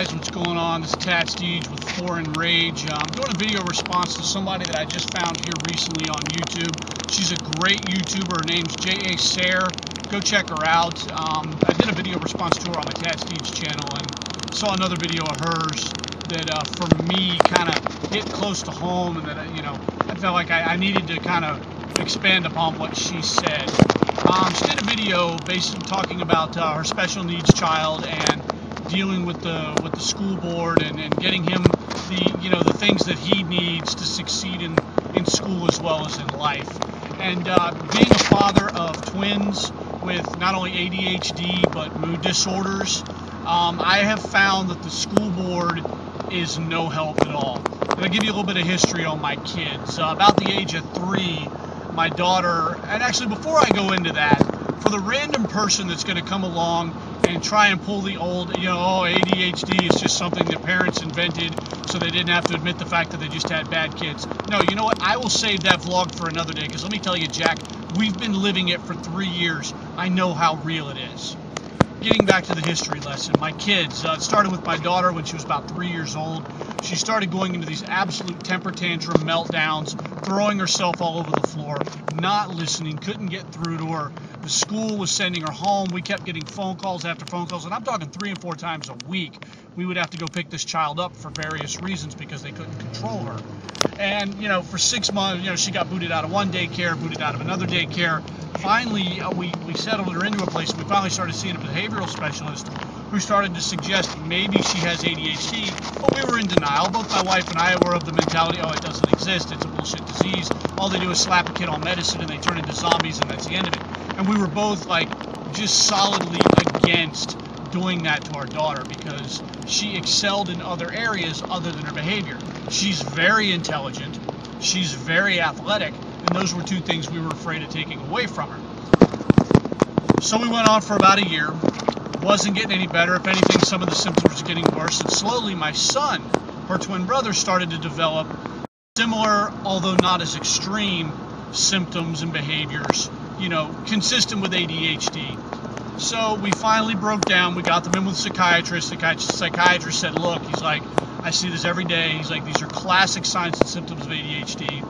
guys, what's going on? This is Tad Steege with Foreign Rage. I'm doing a video response to somebody that I just found here recently on YouTube. She's a great YouTuber. Her name's J.A. Sayre. Go check her out. I did a video response to her on my Tad Steege channel and saw another video of hers that for me kind of hit close to home, and that I felt like I needed to kind of expand upon what she said. She did a video basically talking about her special needs child and dealing with the school board and getting him the things that he needs to succeed in school as well as in life. And being a father of twins with not only ADHD but mood disorders, I have found that the school board is no help at all. I'm going to give you a little bit of history on my kids. About the age of 3, my daughter, and actually before I go into that, for the random person that's going to come along and try and pull the old, ADHD is just something that parents invented so they didn't have to admit the fact that they just had bad kids. No, you know what? I will save that vlog for another day, because let me tell you, Jack, we've been living it for 3 years. I know how real it is. Getting back to the history lesson, my kids, it started with my daughter when she was about 3 years old. She started going into these absolute temper tantrum meltdowns, throwing herself all over the floor, not listening, couldn't get through to her. The school was sending her home. We kept getting phone calls after phone calls, and I'm talking 3 and 4 times a week. We would have to go pick this child up for various reasons because they couldn't control her. And, for 6 months, she got booted out of one daycare, booted out of another daycare. Finally, we settled her into a place, and we finally started seeing a behavioral specialist who started to suggest maybe she has ADHD, but we were in denial. Both my wife and I were of the mentality, oh, it doesn't exist, it's a bullshit disease. All they do is slap a kid on medicine and they turn into zombies, and that's the end of it. And we were both just solidly against doing that to our daughter because she excelled in other areas other than her behavior. She's very intelligent, she's very athletic, and those were 2 things we were afraid of taking away from her. So we went on for about a year. Wasn't getting any better. If anything, some of the symptoms were getting worse, and slowly my son, her twin brother, started to develop similar, although not as extreme, symptoms and behaviors, consistent with ADHD. So we finally broke down. We got them in with a psychiatrist. The psychiatrist said, look, he's like, I see this every day. He's like, these are classic signs and symptoms of ADHD.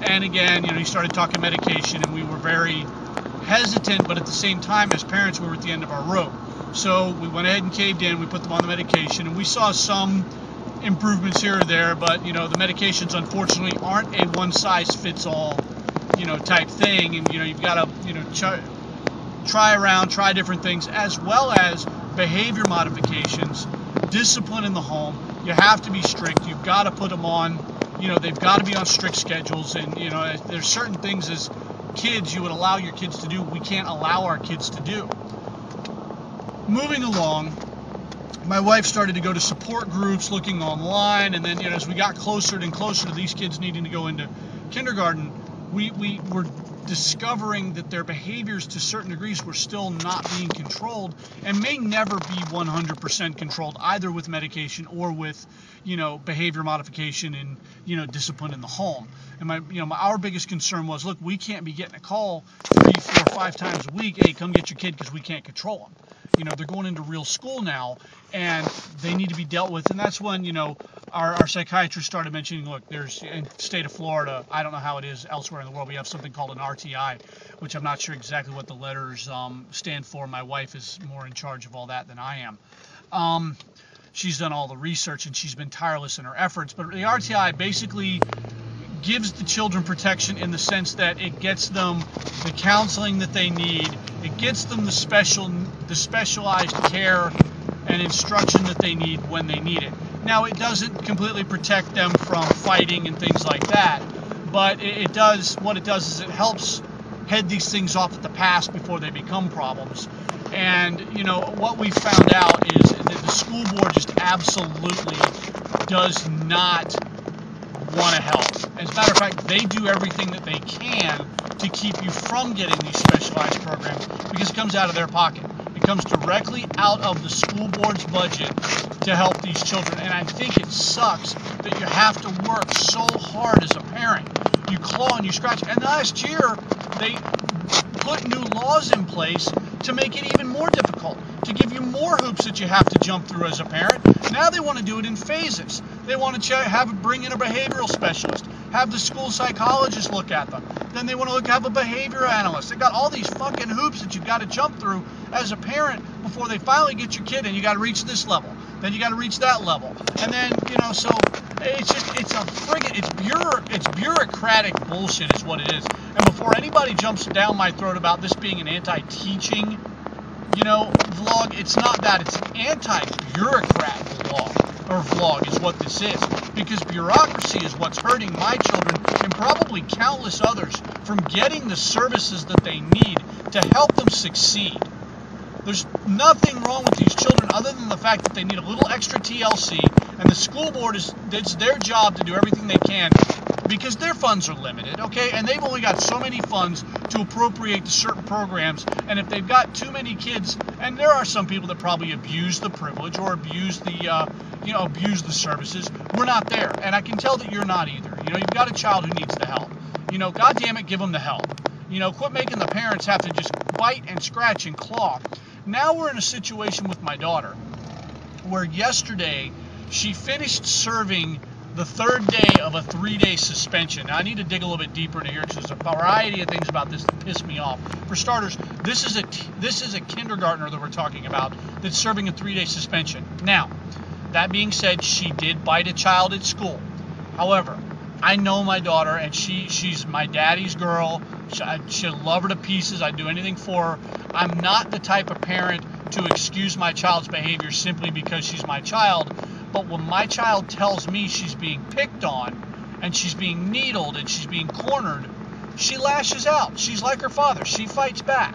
And again, he started talking medication, and we were very hesitant, but at the same time, as parents, we were at the end of our rope. So we went ahead and caved in. We put them on the medication, and we saw some improvements here or there, but the medications unfortunately aren't a one-size-fits-all type thing, and you've got to try different things, as well as behavior modifications, discipline in the home. You have to be strict. You've got to put them on, they've got to be on strict schedules, and there's certain things as kids you would allow your kids to do we can't allow our kids to do. Moving along, my wife started to go to support groups, looking online, and then as we got closer and closer to these kids needing to go into kindergarten, we were discovering that their behaviors to certain degrees were still not being controlled, and may never be 100% controlled, either with medication or with behavior modification and discipline in the home. And our biggest concern was, look, we can't be getting a call 3, 4, 5 times a week, hey, come get your kid, because we can't control them. They're going into real school now, and they need to be dealt with. And that's when, our psychiatrist started mentioning, look, there's, in the state of Florida, I don't know how it is elsewhere in the world, we have something called an RTI, which I'm not sure exactly what the letters stand for. My wife is more in charge of all that than I am. She's done all the research, and she's been tireless in her efforts. But the RTI basically gives the children protection in the sense that it gets them the counseling that they need. It gets them the specialized care and instruction that they need when they need it. Now, it doesn't completely protect them from fighting and things like that, but what it does is it helps head these things off at the pass before they become problems. And what we found out is that the school board just absolutely does not want to help. As a matter of fact, they do everything that they can to keep you from getting these specialized programs, because it comes out of their pocket. It comes directly out of the school board's budget to help these children. And I think it sucks that you have to work so hard as a parent. You claw and you scratch. And last year, they put new laws in place to make it even more difficult. to give you more hoops that you have to jump through as a parent. Now they want to do it in phases. They want to bring in a behavioral specialist, have the school psychologist look at them. Then they want to have a behavior analyst. They got all these fucking hoops that you've got to jump through as a parent before they finally get your kid in. You got to reach this level. Then you got to reach that level. And then, so it's bureaucratic bullshit is what it is. And before anybody jumps down my throat about this being an anti-teaching, vlog, it's not that. It's an anti-bureaucrat vlog is what this is. Because bureaucracy is what's hurting my children and probably countless others from getting the services that they need to help them succeed. There's nothing wrong with these children other than the fact that they need a little extra TLC, and the school board it's their job to do everything they can because their funds are limited, okay? And they've only got so many funds to appropriate to certain programs, and if they've got too many kids, and there are some people that probably abuse the privilege or abuse the services, we're not there. And I can tell that you're not either. You've got a child who needs the help. God damn it, give them the help. Quit making the parents have to just bite and scratch and claw. Now we're in a situation with my daughter where yesterday she finished serving the third day of a 3-day suspension. Now I need to dig a little bit deeper into here because there's a variety of things about this that piss me off. For starters, this is a kindergartner that we're talking about that's serving a 3-day suspension. Now, that being said, she did bite a child at school. However, I know my daughter, and she's my daddy's girl. She'll love her to pieces. I'd do anything for her. I'm not the type of parent to excuse my child's behavior simply because she's my child. But when my child tells me she's being picked on, and she's being needled, and she's being cornered, she lashes out. She's like her father. She fights back.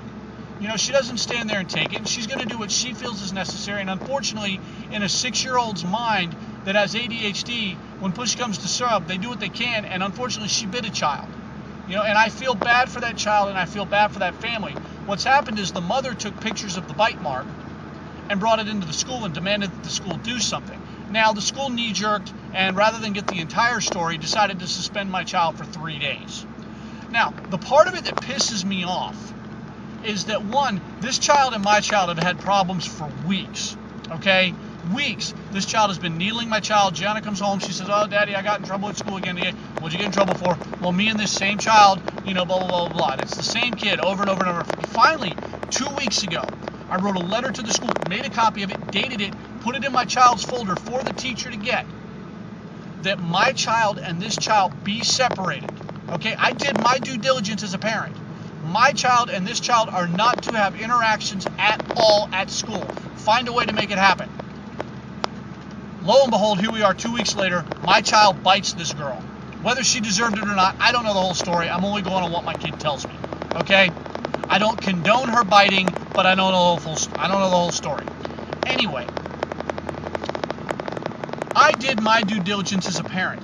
She doesn't stand there and take it. She's going to do what she feels is necessary. And unfortunately, in a 6-year-old's mind that has ADHD, when push comes to shove, they do what they can. And unfortunately, she bit a child. And I feel bad for that child, and I feel bad for that family. What's happened is the mother took pictures of the bite mark and brought it into the school and demanded that the school do something. Now, the school knee-jerked, and rather than get the entire story, decided to suspend my child for 3 days. Now, the part of it that pisses me off is that, one, this child and my child have had problems for weeks, okay? Weeks. This child has been needling my child. Gianna comes home. She says, "Oh, Daddy, I got in trouble at school again today." "What'd you get in trouble for?" "Well, me and this same child, blah, blah, blah, blah." And it's the same kid over and over and over. Finally, 2 weeks ago, I wrote a letter to the school, made a copy of it, dated it, put it in my child's folder for the teacher to get, that my child and this child be separated. Okay, I did my due diligence as a parent. My child and this child are not to have interactions at all at school. Find a way to make it happen. Lo and behold, here we are 2 weeks later. My child bites this girl. Whether she deserved it or not, I don't know the whole story. I'm only going on what my kid tells me. Okay? I don't condone her biting, but I don't know the whole story. Anyway, I did my due diligence as a parent.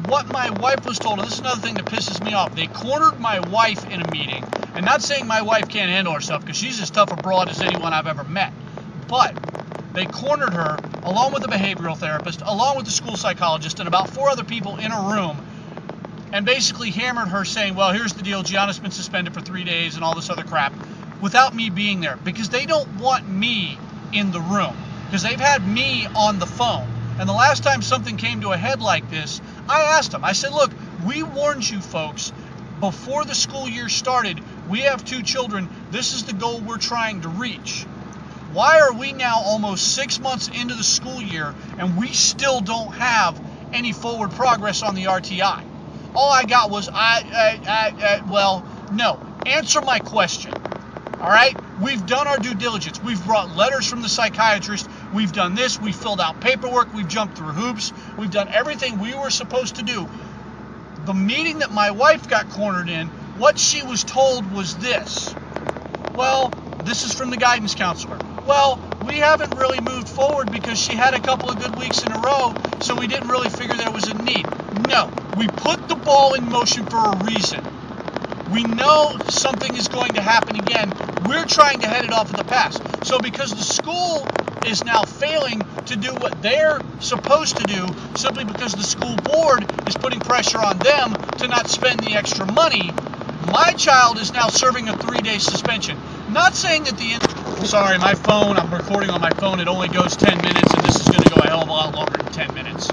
What my wife was told, and this is another thing that pisses me off, they cornered my wife in a meeting, and not saying my wife can't handle herself, because she's as tough a broad as anyone I've ever met, but they cornered her, along with the behavioral therapist, along with the school psychologist, and about 4 other people in a room, and basically hammered her saying, "Well, here's the deal, Gianna's been suspended for 3 days," and all this other crap, without me being there, because they don't want me in the room, because they've had me on the phone. And the last time something came to a head like this, I asked them, I said, "Look, we warned you folks before the school year started. We have 2 children. This is the goal we're trying to reach. Why are we now almost 6 months into the school year and we still don't have any forward progress on the RTI?" All I got was, well, no. Answer my question. All right? We've done our due diligence. We've brought letters from the psychiatrist. We've done this. We've filled out paperwork. We've jumped through hoops. We've done everything we were supposed to do. The meeting that my wife got cornered in, what she was told was this. "Well, this is from the guidance counselor. Well, we haven't really moved forward because she had a couple of good weeks in a row, so we didn't really figure there was a need." No, we put the ball in motion for a reason. We know something is going to happen again. We're trying to head it off at the pass. So because the school is now failing to do what they're supposed to do, simply because the school board is putting pressure on them to not spend the extra money, my child is now serving a 3-day suspension. Not saying that the Sorry, my phone, I'm recording on my phone, it only goes 10 minutes, and this is going to go a hell of a lot longer than 10 minutes.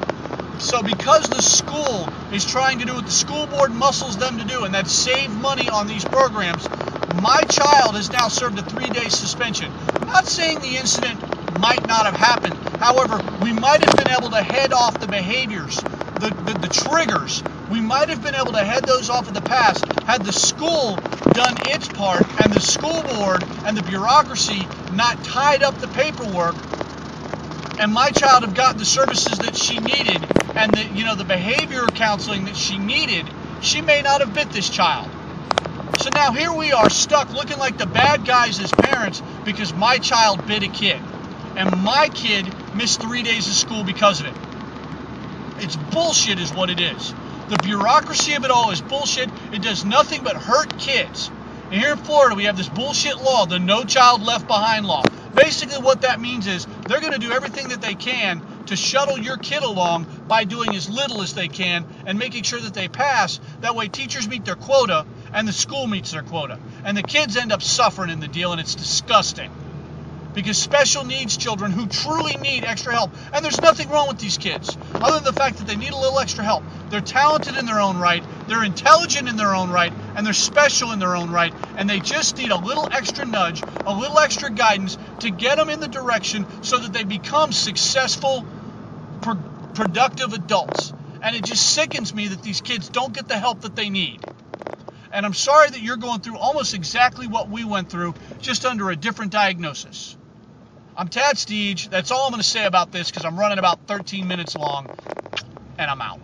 So because the school is trying to do what the school board muscles them to do, and that's save money on these programs, my child has now served a 3-day suspension. I'm not saying the incident might not have happened. However, we might have been able to head off the behaviors, the triggers. We might have been able to head those off in the past had the school done its part and the school board and the bureaucracy not tied up the paperwork, and my child have gotten the services that she needed and the behavior counseling that she needed. She may not have bit this child. So now here we are stuck looking like the bad guys as parents because my child bit a kid. And my kid missed 3 days of school because of it. It's bullshit is what it is. The bureaucracy of it all is bullshit. It does nothing but hurt kids. And here in Florida, we have this bullshit law, the No Child Left Behind law. Basically what that means is they're going to do everything that they can to shuttle your kid along by doing as little as they can and making sure that they pass. That way teachers meet their quota and the school meets their quota. And the kids end up suffering in the deal, and it's disgusting. Because special needs children who truly need extra help, and there's nothing wrong with these kids other than the fact that they need a little extra help. They're talented in their own right, they're intelligent in their own right, and they're special in their own right, and they just need a little extra nudge, a little extra guidance to get them in the direction so that they become successful, productive adults. And it just sickens me that these kids don't get the help that they need. And I'm sorry that you're going through almost exactly what we went through, just under a different diagnosis. I'm Tad Steege. That's all I'm going to say about this because I'm running about 13 minutes long, and I'm out.